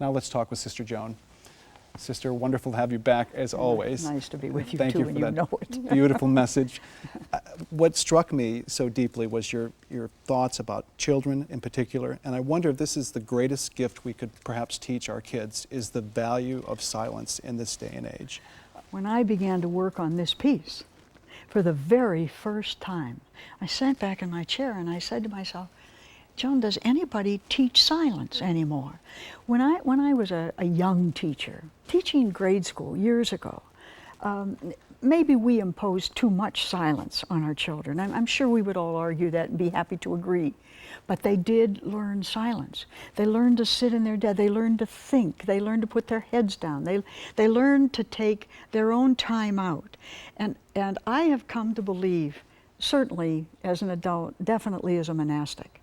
Now let's talk with Sister Joan. Sister, wonderful to have you back as always. Nice to be with you Thank too, you and for you that know it. beautiful message. What struck me so deeply was your thoughts about children in particular, and I wonder if this is the greatest gift we could perhaps teach our kids, is the value of silence in this day and age. When I began to work on this piece, for the very first time, I sat back in my chair and I said to myself, Joan, does anybody teach silence anymore? When I was a young teacher, teaching grade school years ago, maybe we imposed too much silence on our children. I'm sure we would all argue that and be happy to agree. But they did learn silence. They learned to sit in their desk. They learned to think. They learned to put their heads down. They learned to take their own time out. And I have come to believe, certainly as an adult, definitely as a monastic,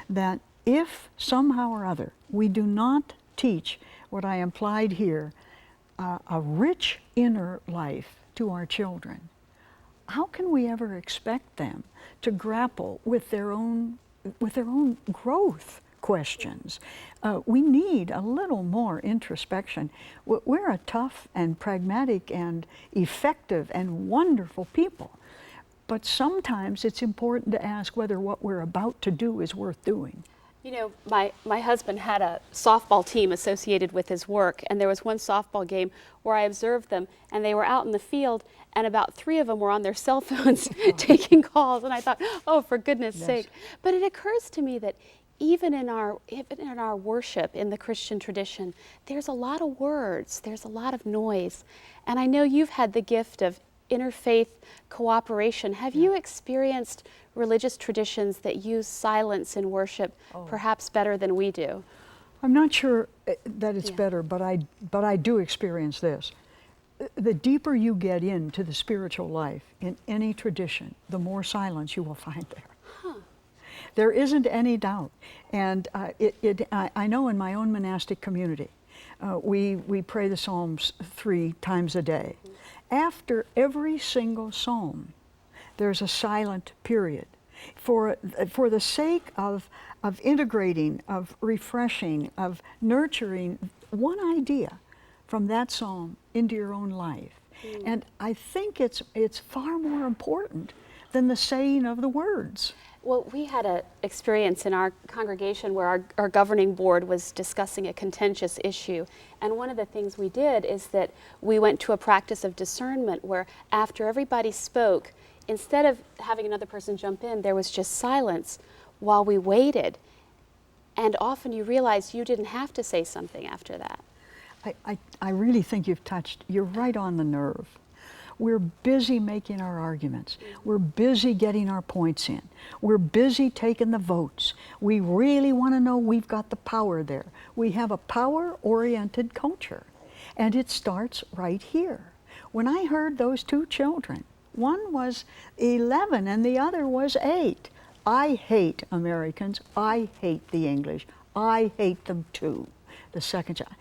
that if somehow or other we do not teach what I implied here, a rich inner life to our children, how can we ever expect them to grapple with their own growth questions? We need a little more introspection. We're a tough and pragmatic and effective and wonderful people, but sometimes it's important to ask whether what we're about to do is worth doing. You know, my husband had a softball team associated with his work, and there was one softball game where I observed them, and they were out in the field, and about 3 of them were on their cell phones taking calls, and I thought, oh, for goodness sake. But it occurs to me that even in our worship in the Christian tradition, there's a lot of words, there's a lot of noise, and I know you've had the gift of interfaith cooperation. Have you experienced religious traditions that use silence in worship perhaps better than we do? I'm not sure that it's better, but I do experience this. The deeper you get into the spiritual life in any tradition, the more silence you will find there. There isn't any doubt. And I know in my own monastic community, we pray the Psalms 3 times a day. After every single psalm, there's a silent period for the sake of integrating, of refreshing, of nurturing one idea from that psalm into your own life. And I think it's far more important than the saying of the words. Well, we had an experience in our congregation where our governing board was discussing a contentious issue. And one of the things we did is that we went to a practice of discernment where after everybody spoke, instead of having another person jump in, there was just silence while we waited. And often you realize you didn't have to say something after that. I really think you're right on the nerve. We're busy making our arguments. We're busy getting our points in. We're busy taking the votes. We really want to know we've got the power there. We have a power-oriented culture, and it starts right here. When I heard those 2 children, one was 11 and the other was 8. I hate Americans. I hate the English. I hate them too, the second child.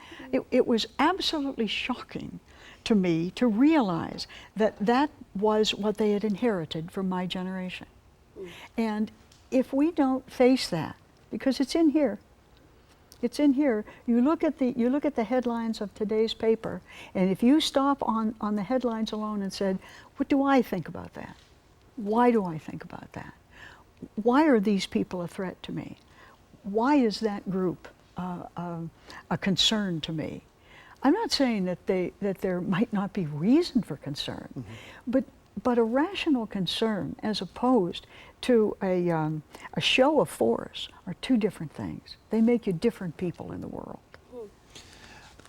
It was absolutely shocking to me to realize that that was what they had inherited from my generation. And if we don't face that, because it's in here, you look at the headlines of today's paper, and if you stop on the headlines alone and said, what do I think about that? Why do I think about that? Why are these people a threat to me? Why is that group a concern to me? I'm not saying that there might not be reason for concern, but a rational concern as opposed to a show of force are 2 different things. They make you different people in the world.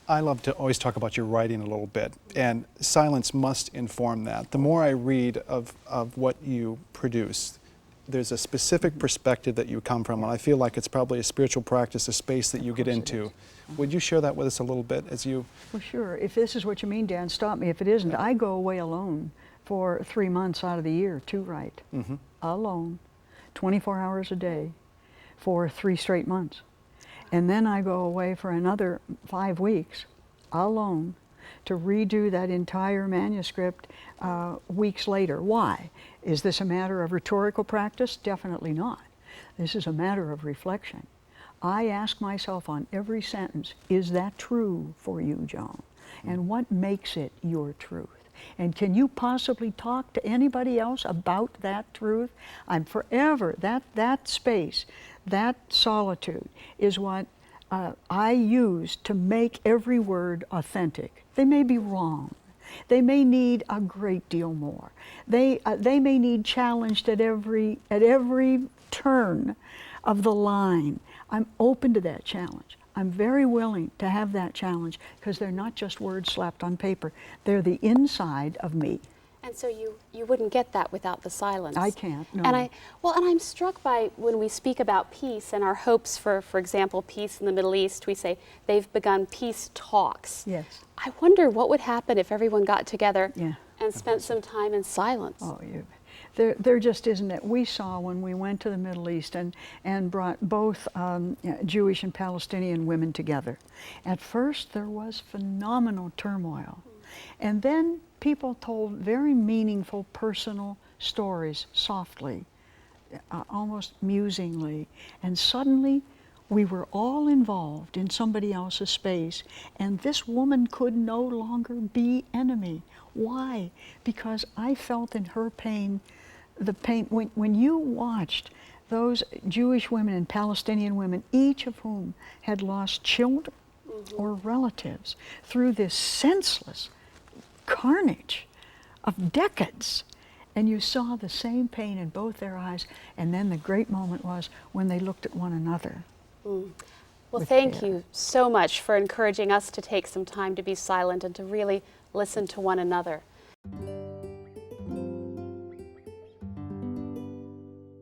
I love to always talk about your writing a little bit, and silence must inform that. The more I read of what you produce, there's a specific perspective that you come from, and I feel like it's probably a spiritual practice, a space that you get into. Would you share that with us a little bit as you... Well, sure. If this is what you mean, Dan, stop me if it isn't. I go away alone for 3 months out of the year to write. Alone, 24 hours a day for 3 straight months. And then I go away for another 5 weeks alone to redo that entire manuscript weeks later. Why? Is this a matter of rhetorical practice? Definitely not. This is a matter of reflection. I ask myself on every sentence, is that true for you, Joan? And what makes it your truth? And can you possibly talk to anybody else about that truth? I'm forever, that space, that solitude is what I use to make every word authentic. They may be wrong. They may need a great deal more. They may need challenged at every turn of the line. I'm open to that challenge. I'm very willing to have that challenge because they're not just words slapped on paper. They're the inside of me. And so you wouldn't get that without the silence. I can't, no. And I'm struck by when we speak about peace and our hopes for example, peace in the Middle East, we say they've begun peace talks. Yes. I wonder what would happen if everyone got together Yeah. and spent some time in silence. Oh, there just isn't it. We saw when we went to the Middle East and brought both Jewish and Palestinian women together. At first, there was phenomenal turmoil. And then people told very meaningful, personal stories softly, almost musingly. And suddenly, we were all involved in somebody else's space, and this woman could no longer be enemy. Why? Because I felt in her pain, the pain, when you watched those Jewish women and Palestinian women, each of whom had lost children or relatives through this senseless carnage of decades, and you saw the same pain in both their eyes, and then the great moment was when they looked at one another. Well, thank you so much for encouraging us to take some time to be silent and to really listen to one another.